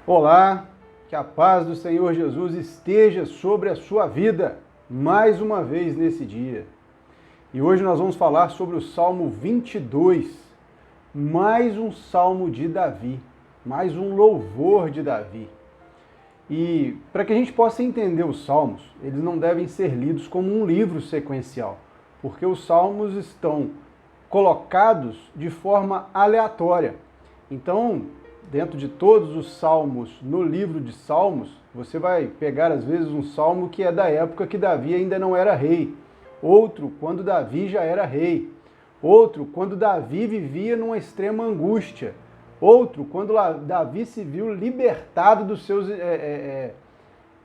Olá, que a paz do Senhor Jesus esteja sobre a sua vida, mais uma vez nesse dia. E hoje nós vamos falar sobre o Salmo 22, mais um salmo de Davi, mais um louvor de Davi. E para que a gente possa entender os salmos, eles não devem ser lidos como um livro sequencial, porque os salmos estão colocados de forma aleatória. Então, dentro de todos os salmos, no livro de Salmos, você vai pegar às vezes um salmo que é da época que Davi ainda não era rei, outro quando Davi já era rei, outro quando Davi vivia numa extrema angústia, outro quando Davi se viu libertado dos seus,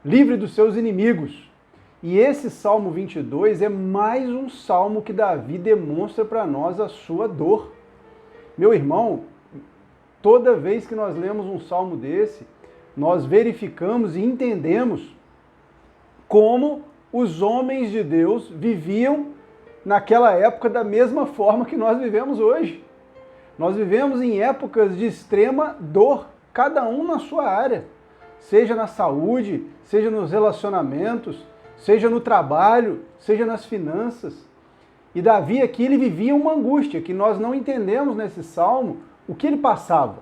livre dos seus inimigos. E esse Salmo 22 é mais um salmo que Davi demonstra para nós a sua dor. Meu irmão, toda vez que nós lemos um salmo desse, nós verificamos e entendemos como os homens de Deus viviam naquela época da mesma forma que nós vivemos hoje. Nós vivemos em épocas de extrema dor, cada um na sua área, seja na saúde, seja nos relacionamentos, seja no trabalho, seja nas finanças. E Davi aqui, ele vivia uma angústia que nós não entendemos nesse salmo o que ele passava.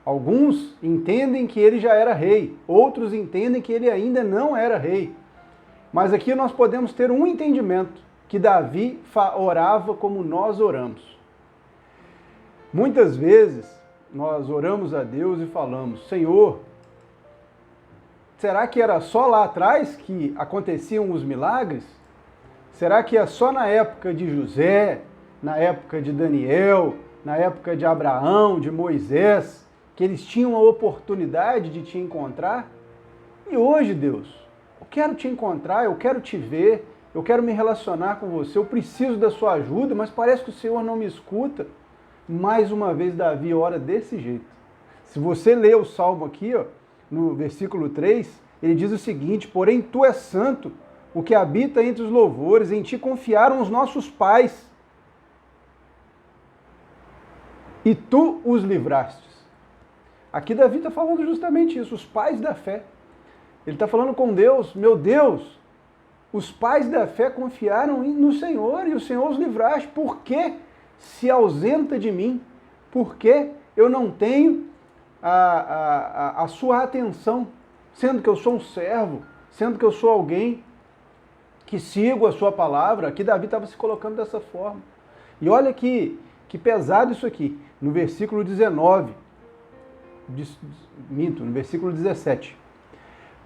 Alguns entendem que ele já era rei, outros entendem que ele ainda não era rei. Mas aqui nós podemos ter um entendimento, que Davi orava como nós oramos. Muitas vezes nós oramos a Deus e falamos: Senhor, será que era só lá atrás que aconteciam os milagres? Será que é só na época de José, na época de Daniel, na época de Abraão, de Moisés, que eles tinham a oportunidade de te encontrar? E hoje, Deus, eu quero te encontrar, eu quero te ver, eu quero me relacionar com você, eu preciso da sua ajuda, mas parece que o Senhor não me escuta. Mais uma vez, Davi ora desse jeito. Se você ler o Salmo aqui, ó, no versículo 3, ele diz o seguinte: porém, tu és santo, o que habita entre os louvores, em ti confiaram os nossos pais, e tu os livrastes. Aqui Davi está falando justamente isso, os pais da fé. Ele está falando com Deus: meu Deus, os pais da fé confiaram no Senhor e o Senhor os livraste. Por que se ausenta de mim? Por que eu não tenho a sua atenção, sendo que eu sou um servo, sendo que eu sou alguém que sigo a sua palavra? Aqui Davi estava se colocando dessa forma. E olha que pesado isso aqui. No versículo 19, no versículo 17.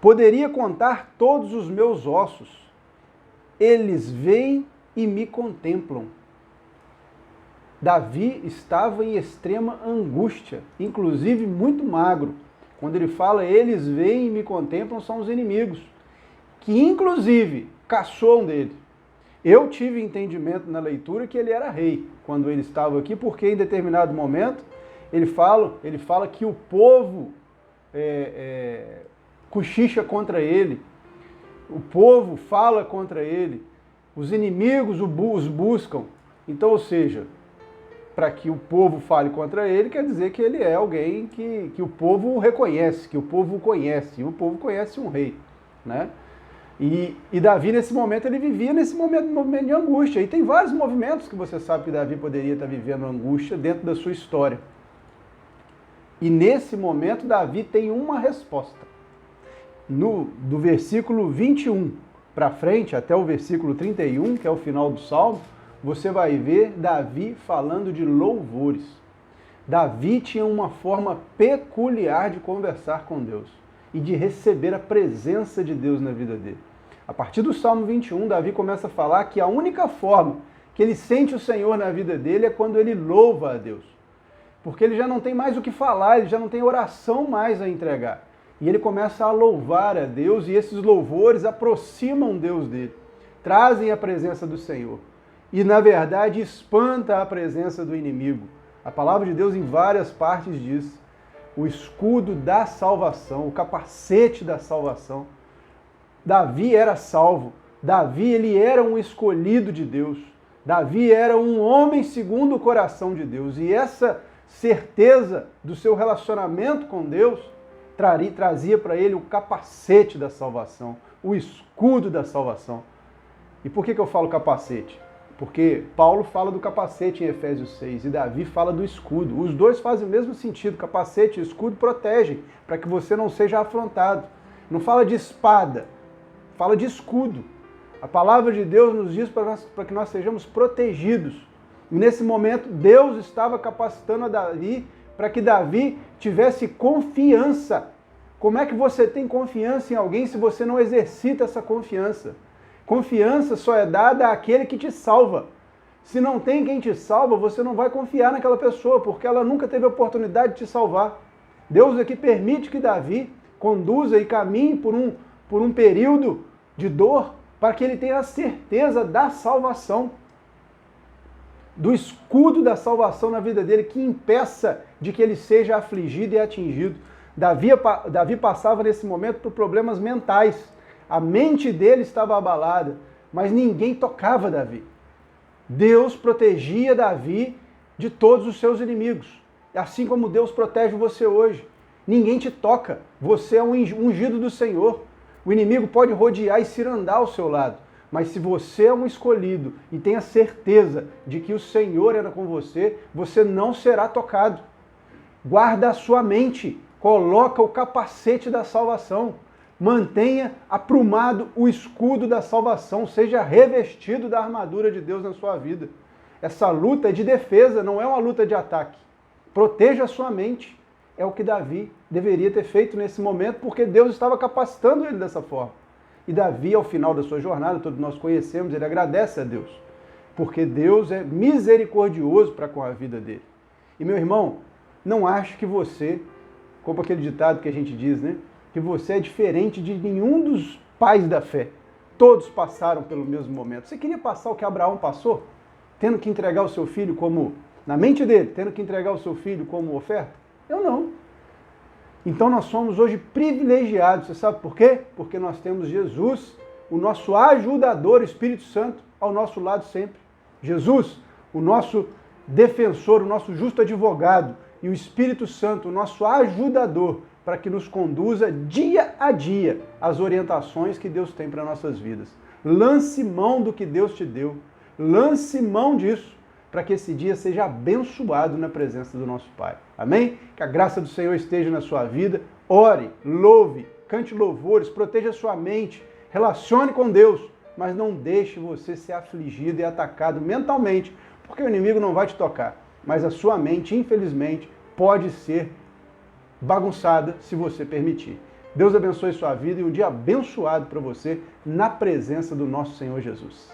Poderia contar todos os meus ossos, eles veem e me contemplam. Davi estava em extrema angústia, inclusive muito magro. Quando ele fala, eles veem e me contemplam, são os inimigos, que inclusive caçoam dele. Eu tive entendimento na leitura que ele era rei quando ele estava aqui, porque em determinado momento ele fala que o povo cochicha contra ele, o povo fala contra ele, os inimigos os buscam. Então, ou seja, para que o povo fale contra ele, quer dizer que ele é alguém que o povo reconhece, que o povo conhece, e o povo conhece um rei, né? E Davi, nesse momento, ele vivia nesse movimento de angústia. E tem vários movimentos que você sabe que Davi poderia estar vivendo angústia dentro da sua história. E nesse momento, Davi tem uma resposta. Do versículo 21 para frente, até o versículo 31, que é o final do Salmo, você vai ver Davi falando de louvores. Davi tinha uma forma peculiar de conversar com Deus e de receber a presença de Deus na vida dele. A partir do Salmo 21, Davi começa a falar que a única forma que ele sente o Senhor na vida dele é quando ele louva a Deus. Porque ele já não tem mais o que falar, ele já não tem oração mais a entregar. E ele começa a louvar a Deus, e esses louvores aproximam Deus dele, trazem a presença do Senhor. E, na verdade, espanta a presença do inimigo. A palavra de Deus em várias partes diz: o escudo da salvação, o capacete da salvação. Davi era salvo. Davi, ele era um escolhido de Deus. Davi era um homem segundo o coração de Deus. E essa certeza do seu relacionamento com Deus trazia para ele o capacete da salvação, o escudo da salvação. E por que eu falo capacete? Porque Paulo fala do capacete em Efésios 6 e Davi fala do escudo. Os dois fazem o mesmo sentido. Capacete e escudo protegem para que você não seja afrontado. Não fala de espada, fala de escudo. A palavra de Deus nos diz para que nós sejamos protegidos. E nesse momento, Deus estava capacitando a Davi para que Davi tivesse confiança. Como é que você tem confiança em alguém se você não exercita essa confiança? Confiança só é dada àquele que te salva. Se não tem quem te salva, você não vai confiar naquela pessoa, porque ela nunca teve a oportunidade de te salvar. Deus aqui permite que Davi conduza e caminhe por um período de dor, para que ele tenha a certeza da salvação, do escudo da salvação na vida dele, que impeça de que ele seja afligido e atingido. Davi passava nesse momento por problemas mentais. A mente dele estava abalada, mas ninguém tocava Davi. Deus protegia Davi de todos os seus inimigos, assim como Deus protege você hoje. Ninguém te toca, você é um ungido do Senhor. O inimigo pode rodear e cirandar ao seu lado, mas se você é um escolhido e tem a certeza de que o Senhor era com você, você não será tocado. Guarda a sua mente, coloca o capacete da salvação. Mantenha aprumado o escudo da salvação, seja revestido da armadura de Deus na sua vida. Essa luta é de defesa, não é uma luta de ataque. Proteja a sua mente. É o que Davi deveria ter feito nesse momento, porque Deus estava capacitando ele dessa forma. E Davi, ao final da sua jornada, todos nós conhecemos, ele agradece a Deus, porque Deus é misericordioso para com a vida dele. E meu irmão, não ache que você, como aquele ditado que a gente diz, né? Que você é diferente de nenhum dos pais da fé. Todos passaram pelo mesmo momento. Você queria passar o que Abraão passou? Tendo que entregar o seu filho como, na mente dele, tendo que entregar o seu filho como oferta? Eu não. Então nós somos hoje privilegiados. Você sabe por quê? Porque nós temos Jesus, o nosso ajudador, o Espírito Santo, ao nosso lado sempre. Jesus, o nosso defensor, o nosso justo advogado, e o Espírito Santo, o nosso ajudador, para que nos conduza dia a dia as orientações que Deus tem para nossas vidas. Lance mão do que Deus te deu. Lance mão disso, para que esse dia seja abençoado na presença do nosso Pai. Amém? Que a graça do Senhor esteja na sua vida. Ore, louve, cante louvores, proteja a sua mente, relacione com Deus, mas não deixe você ser afligido e atacado mentalmente, porque o inimigo não vai te tocar, mas a sua mente, infelizmente, pode ser bagunçada se você permitir. Deus abençoe sua vida e um dia abençoado para você na presença do nosso Senhor Jesus.